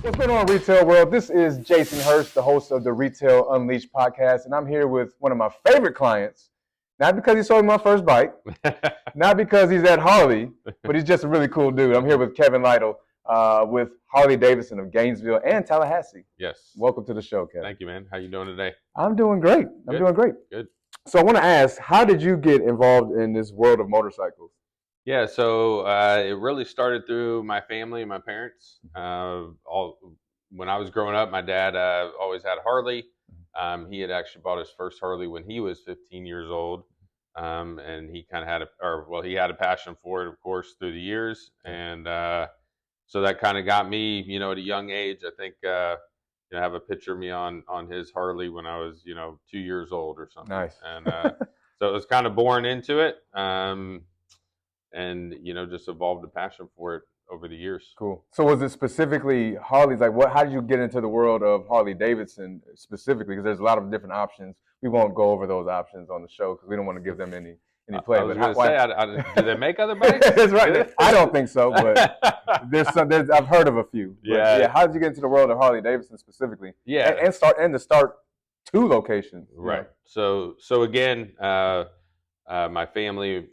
What's going on, retail world? This is Jason Hurst, the host of the Retail Unleashed podcast, and I'm here with one of my favorite clients. Not because he sold me my first bike, not because he's at Harley, but he's just a really cool dude. I'm here with Kevin Lytle with Harley Davidson of Gainesville and Tallahassee. Yes. Welcome to the show, Kevin. Thank you, man. How you doing today? I'm doing great. Good. So I want to ask, how did you get involved in this world of motorcycles? Yeah, so it really started through my family, my parents. When I was growing up, my dad always had a Harley. He had actually bought his first Harley when he was 15 years old, and he kind of he had a passion for it, of course, through the years, and so that kind of got me, at a young age. I think I have a picture of me on his Harley when I was, 2 years old or something. Nice. And so it was kind of born into it. And just evolved a passion for it over the years. Cool. So was it specifically Harley's? How did you get into the world of Harley Davidson specifically? Because there's a lot of different options. We won't go over those options on the show because we don't want to give them any play. I was going to say, do they make other bikes? That's right. I don't think so, but I've heard of a few. Yeah. How did you get into the world of Harley Davidson specifically? Yeah. And to start two locations. Right. So again. My family,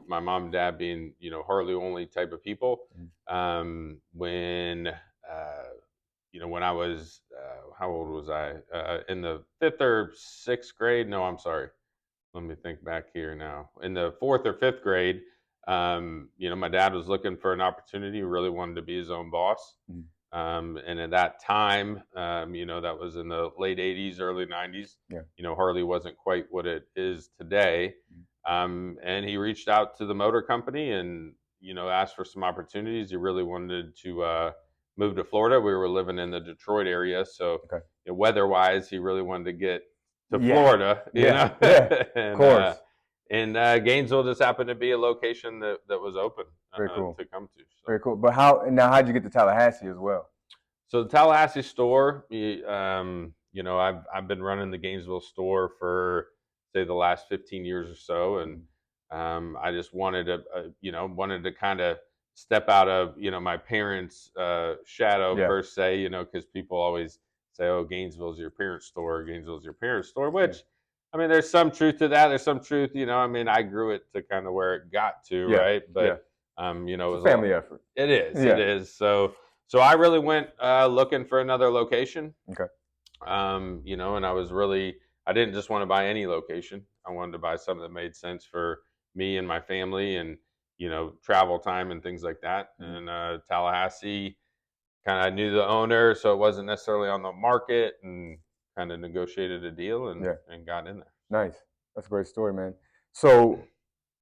my mom and dad being, Harley only type of people. When I was, how old was I? In the 5th or 6th grade? No, I'm sorry. Let me think back here now. In the 4th or 5th grade, my dad was looking for an opportunity. He really wanted to be his own boss. And at that time, that was in the late 80s, early 90s. Yeah. Harley wasn't quite what it is today. And he reached out to the motor company and, asked for some opportunities. He really wanted to move to Florida. We were living in the Detroit area. So weather-wise, he really wanted to get to Florida. Yeah, and, of course. And Gainesville just happened to be a location that was open Very cool. to come to. So. Very cool. But how'd you get to Tallahassee as well? So the Tallahassee store, I've been running the Gainesville store for, say, the last 15 years or so, and I just wanted to kind of step out of my parents' shadow per se, because people always say, "Oh, Gainesville's your parents' store. Gainesville's your parents' store," which I mean, there's some truth to that. There's some truth, I grew it to kind of where it got to, right? But it was a family effort. It is. Yeah. It is. So I really went looking for another location. Okay. And I didn't just want to buy any location. I wanted to buy something that made sense for me and my family and, travel time and things like that. And Tallahassee, kind of knew the owner, so it wasn't necessarily on the market, and kind of negotiated a deal and got in there. Nice. That's a great story, man. So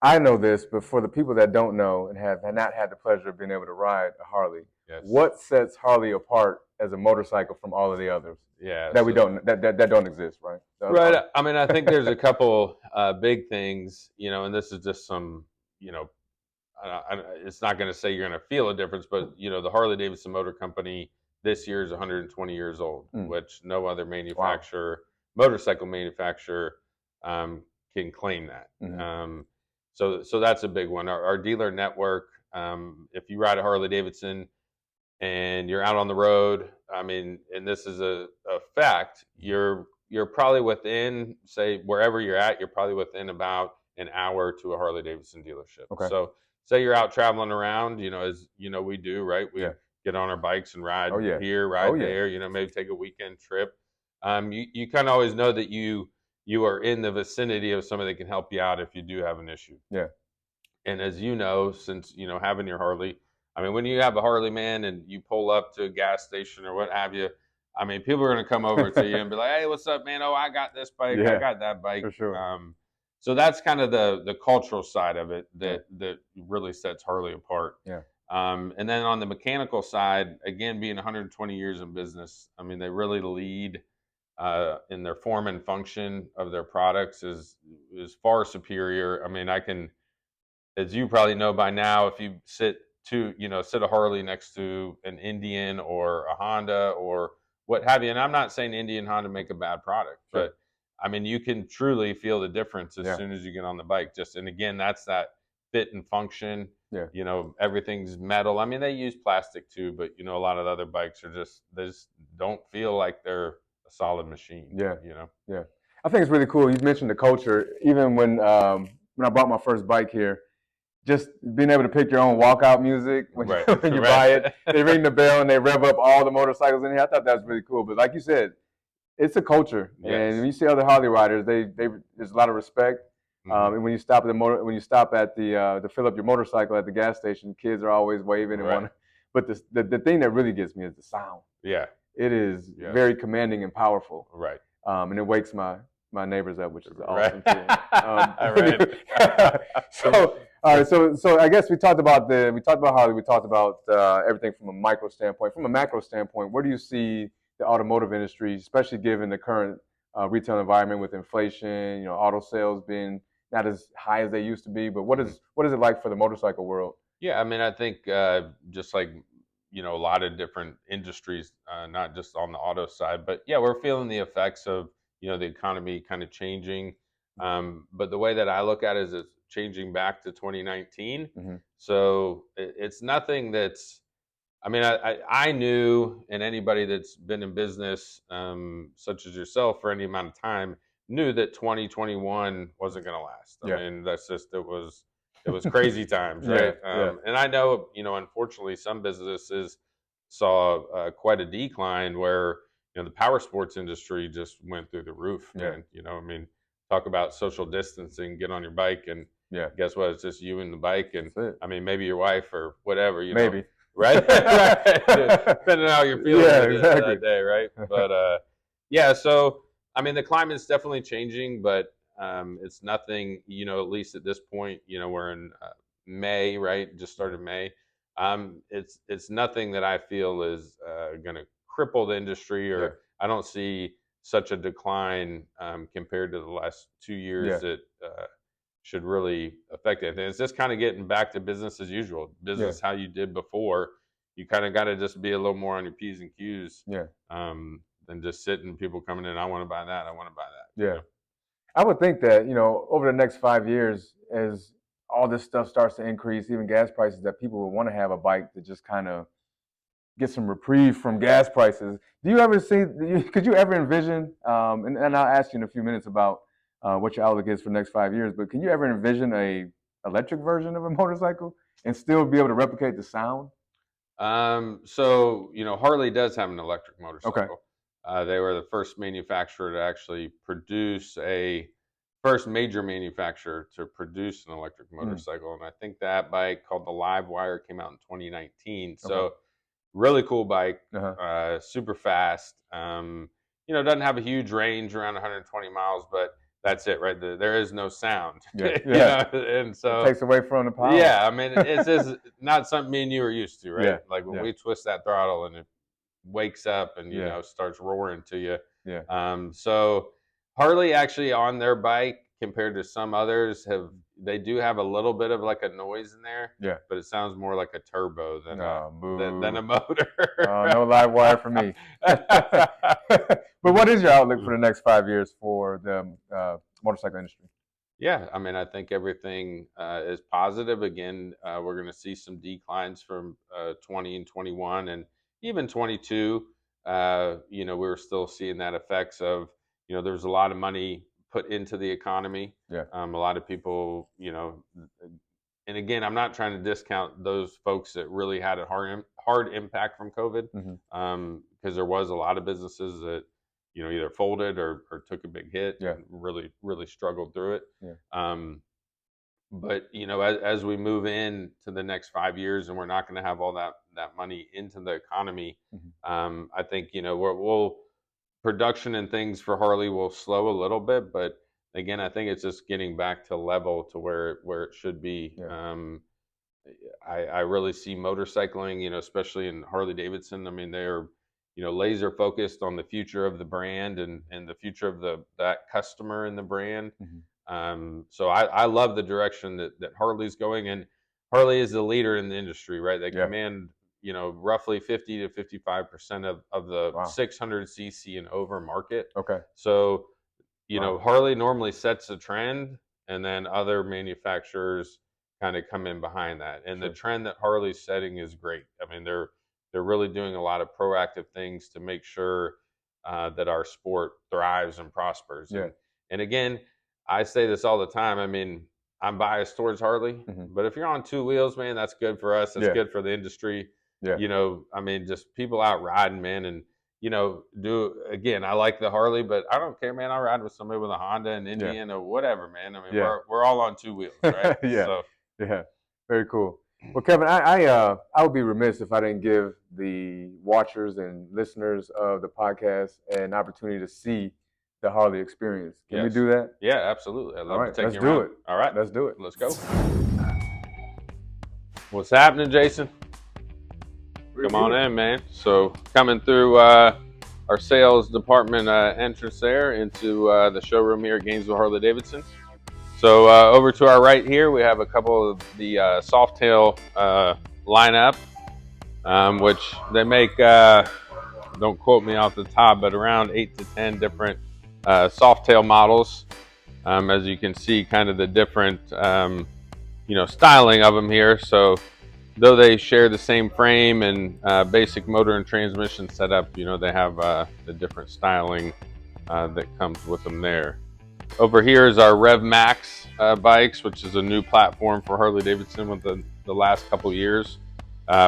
I know this, but for the people that don't know and have not had the pleasure of being able to ride a Harley, what sets Harley apart as a motorcycle from all of the others? Yeah, that don't exist, right? Right. I mean, I think there's a couple big things, and this is just some, it's not going to say you're going to feel a difference, but the Harley Davidson Motor Company this year is 120 years old, which no other motorcycle manufacturer, can claim that. So that's a big one. Our dealer network. If you ride a Harley Davidson and you're out on the road, I mean, and this is a fact, you're probably within, say, wherever you're at, you're probably within about an hour to a Harley Davidson dealership. Okay. So say you're out traveling around, as we do, right? We get on our bikes and ride here, ride there, maybe take a weekend trip. You kind of always know that you are in the vicinity of somebody that can help you out if you do have an issue. Yeah. And as you know, since, having your Harley, I mean, when you have a Harley, man, and you pull up to a gas station or what have you, I mean, people are going to come over to you and be like, "Hey, what's up, man? Oh, I got this bike. I got that bike." For sure. So that's kind of the cultural side of it that really sets Harley apart. Yeah. And then on the mechanical side, again, being 120 years in business, I mean, they really lead in their form and function of their products is far superior. I mean, as you probably know by now, if you sit a Harley next to an Indian or a Honda or what have you, and I'm not saying Indian and Honda make a bad product, but I mean, you can truly feel the difference as soon as you get on the bike. And again, that's that fit and function. Yeah. You know, everything's metal. I mean, they use plastic too, but you know, a lot of the other bikes are they just don't feel like they're a solid machine. Yeah. You know. Yeah. I think it's really cool. You mentioned the culture. Even when I bought my first bike here, just being able to pick your own walkout music when, Right. when you buy it, they ring the bell and they rev up all the motorcycles in here. I thought that was really cool. But like you said, it's a culture, and when you see other Harley riders, there's a lot of respect. And when you stop at the to fill up your motorcycle at the gas station, kids are always waving and want. But the thing that really gets me is the sound. Yeah. It is very commanding and powerful. Right. And it wakes my neighbors up, which is awesome right. too. So all right, so I guess we talked about Harley. We talked about everything from a micro standpoint. From a macro standpoint, where do you see the automotive industry, especially given the current retail environment with inflation? You know, auto sales being not as high as they used to be. But what is it like for the motorcycle world? Yeah, I mean, I think just like you know, a lot of different industries, not just on the auto side, but yeah, we're feeling the effects of you know the economy kind of changing. But the way that I look at it is it's changing back to 2019. So it's nothing that's. I mean, I knew, and anybody that's been in business, such as yourself, for any amount of time, knew that 2021 wasn't going to last. I mean, that's just it was crazy times, right? And I know, you know, unfortunately, some businesses saw quite a decline where you know the power sports industry just went through the roof. Man, you know, I mean, talk about social distancing, get on your bike, and guess what? It's just you and the bike, and I mean, maybe your wife or whatever, you know. Right? Depending on how you're feeling that day, right? But yeah, so I mean the climate's definitely changing, but it's nothing, you know, at least at this point, you know, we're in May, right? Just started May. It's nothing that I feel is gonna cripple the industry, or I don't see such a decline compared to the last 2 years that should really affect it. And it's just kind of getting back to business as usual. Business how you did before. You kind of got to just be a little more on your P's and Q's. Than just sitting, people coming in, I want to buy that, I want to buy that. Yeah. You know? I would think that, you know, over the next 5 years, as all this stuff starts to increase, even gas prices, that people would want to have a bike to just kind of get some reprieve from gas prices. Do you ever could you ever envision, and I'll ask you in a few minutes about what your outlook is for the next 5 years, but can you ever envision a electric version of a motorcycle and still be able to replicate the sound? So, you know, Harley does have an electric motorcycle. They were the first manufacturer to actually produce first major manufacturer to produce an electric motorcycle. And I think that bike called the Live Wire came out in 2019. So really cool bike, super fast. You know, doesn't have a huge range, around 120 miles, but that's it, right? There is no sound. You know? And so it takes away from the power. Yeah, I mean, it's just not something me and you are used to, right? Like when we twist that throttle and it wakes up and you know starts roaring to you. So Harley actually on their bike compared to some others they do have a little bit of like a noise in there. But it sounds more like a turbo than a motor. No Live Wire for me. But what is your outlook for the next 5 years for the motorcycle industry? Yeah, I mean, I think everything is positive. Again, we're going to see some declines from 20 and 21 and even 22. You know, we're still seeing that effects of, you know, there's a lot of money put into the economy. A lot of people, you know, and again, I'm not trying to discount those folks that really had a hard impact from COVID, because there was a lot of businesses that, you know, either folded or took a big hit and really struggled through it. But, you know, as we move in to the next 5 years and we're not going to have all that money into the economy, I think, you know, production and things for Harley will slow a little bit, but again, I think it's just getting back to level to where it should be. I really see motorcycling, you know, especially in Harley Davidson. I mean, they're, you know, laser focused on the future of the brand and the future of that customer in the brand. So I love the direction that Harley's going, and Harley is the leader in the industry, right? They command, you know, roughly 50 to 55% of the 600cc and over market. So, you know, Harley normally sets a trend, and then other manufacturers kind of come in behind that. And Sure. the trend that Harley's setting is great. I mean, they're really doing a lot of proactive things to make sure that our sport thrives and prospers. Yeah. And again, I say this all the time. I mean, I'm biased towards Harley, but if you're on two wheels, man, that's good for us. That's good for the industry. Yeah. You know, I mean, just people out riding, man, and you know, again, I like the Harley, but I don't care, man. I'll ride with somebody with a Honda and Indian or whatever, man. I mean, we're all on two wheels, right? Yeah. So. Yeah. Very cool. Well, Kevin, I would be remiss if I didn't give the watchers and listeners of the podcast an opportunity to see the Harley experience. Can we do that? Yeah, absolutely. I'd love to take you around. Let's do it. All right. Let's do it. Let's go. What's happening, Jason? Come on in, man. So coming through our sales department entrance there into the showroom here at Gainesville Harley-Davidson. So over to our right here, we have a couple of the Softail lineup, which they make, don't quote me off the top, but around 8 to 10 different Softail models. As you can see, kind of the different, you know, styling of them here. So though they share the same frame and basic motor and transmission setup, you know, they have the different styling that comes with them there. Over here is our Rev Max bikes, which is a new platform for Harley-Davidson with the last couple years,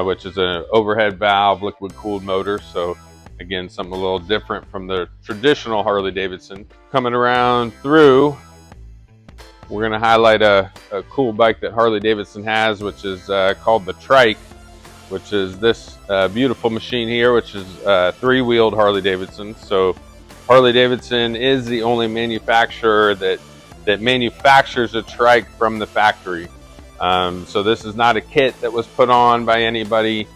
which is an overhead valve, liquid-cooled motor. So again, something a little different from the traditional Harley-Davidson. Coming around through, we're going to highlight a cool bike that Harley-Davidson has, which is called the Trike, which is this beautiful machine here, which is three-wheeled Harley-Davidson. So Harley-Davidson is the only manufacturer that manufactures a trike from the factory. So this is not a kit that was put on by anybody.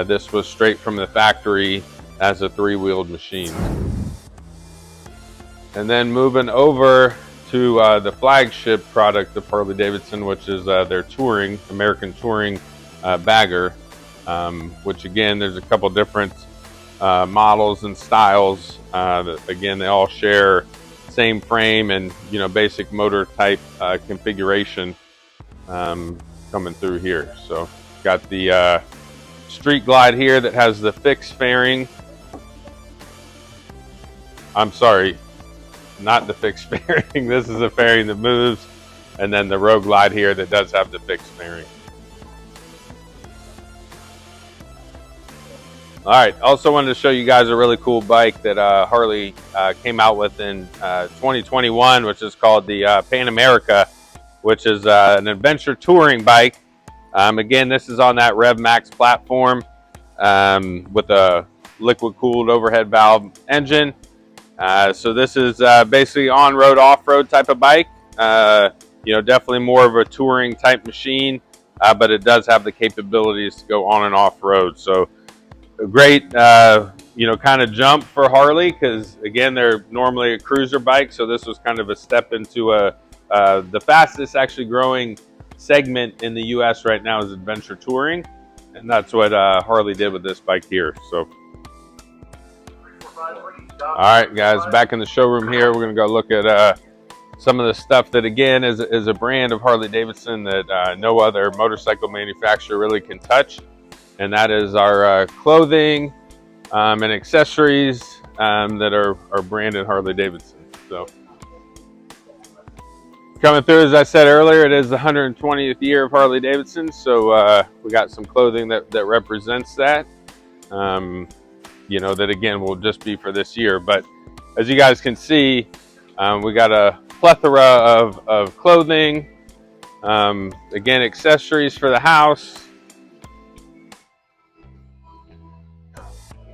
This was straight from the factory as a three-wheeled machine. And then moving over to the flagship product of Harley-Davidson, which is their touring, American Touring bagger, which again, there's a couple different models and styles. Again, they all share same frame and, you know, basic motor type configuration coming through here. So got the Street Glide here that has the fixed fairing. I'm sorry, not the fixed fairing. This is a fairing that moves, and then the Road Glide here that does have the fixed fairing. All right, also wanted to show you guys a really cool bike that Harley came out with in 2021, which is called the Pan America, which is an adventure touring bike. Again, this is on that Rev Max platform with a liquid-cooled overhead valve engine. So this is basically on-road, off-road type of bike. You know, definitely more of a touring type machine, but it does have the capabilities to go on and off-road. So a great, you know, kind of jump for Harley, because again, they're normally a cruiser bike. So this was kind of a step into the fastest actually growing segment in the US right now is adventure touring. And that's what Harley did with this bike here. So, all right, guys, back in the showroom here, we're going to go look at some of the stuff that, again, is a brand of Harley-Davidson that no other motorcycle manufacturer really can touch. And that is our clothing and accessories that are branded Harley-Davidson. So coming through, as I said earlier, it is the 120th year of Harley-Davidson. So we got some clothing that represents that. You know, that again will just be for this year. But as you guys can see, we got a plethora of clothing. Again, accessories for the house.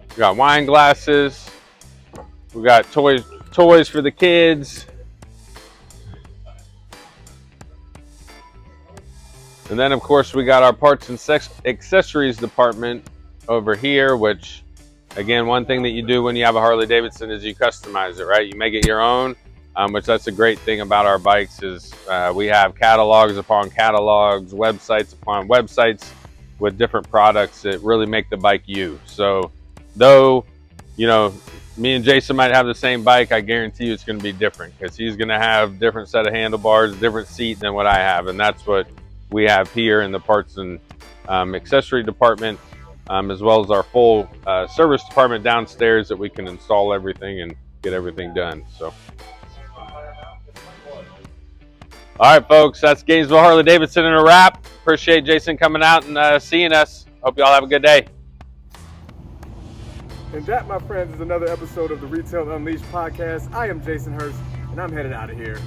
We got wine glasses. We got toys for the kids. And then, of course, we got our parts and accessories department over here, which, again, one thing that you do when you have a Harley-Davidson is you customize it, right? You make it your own, which that's a great thing about our bikes is we have catalogs upon catalogs, websites upon websites with different products that really make the bike you. So though, you know, me and Jason might have the same bike, I guarantee you it's going to be different because he's going to have different set of handlebars, different seat than what I have. And that's what we have here in the parts and accessory department, as well as our full service department downstairs that we can install everything and get everything done. So, all right, folks, that's Gainesville Harley-Davidson in a wrap. Appreciate Jason coming out and seeing us. Hope y'all have a good day. And that, my friends, is another episode of the Retail Unleashed podcast. I am Jason Hurst, and I'm headed out of here.